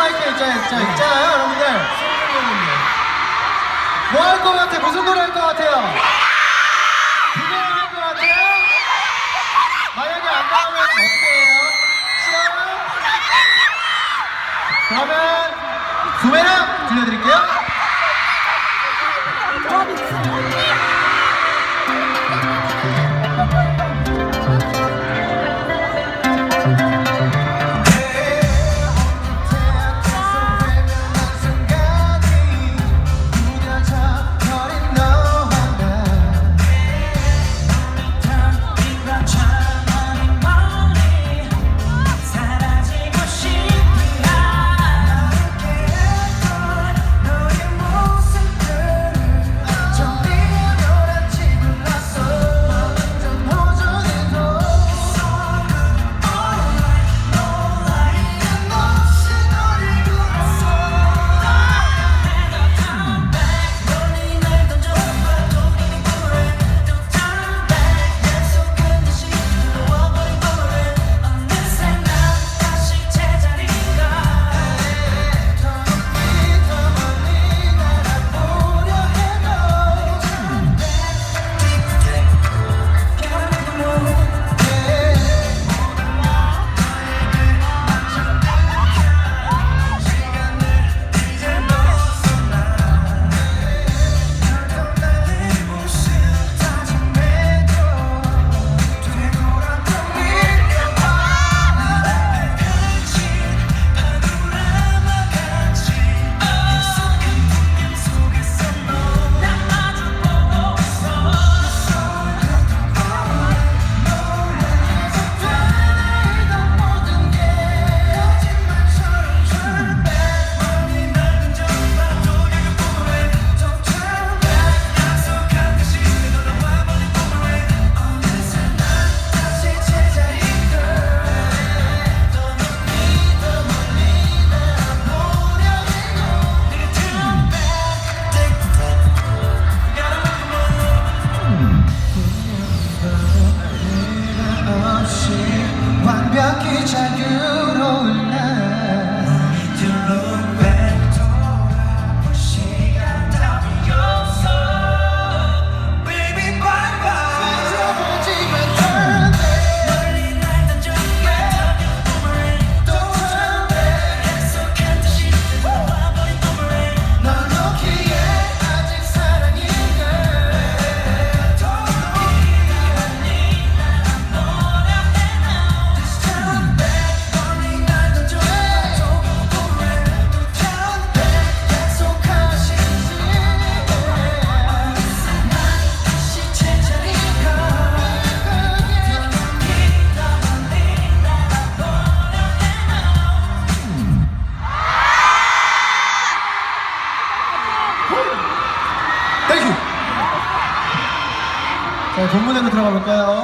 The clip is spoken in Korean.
할게요. 있잖아요, 여러분들. 뭐 할 것 같아? 무슨 노래 할 것 같아요? 부메랑 할 것 같아요? 만약에 안 나오면 어떻게 해요? 싫어요? 그러면 부메랑 들려드릴게요. 완벽히 자유로운 날 look back 돌아볼 시간 답이 없어 Baby bye bye 잊어보지만 turn back 멀리 날 던져가 boomerang 또 turn back 약속한 듯이 와버린 boomerang 널 놓기에 아직 사랑인가 더 미안해 날 노력해 자, 본무대로 들어가 볼까요?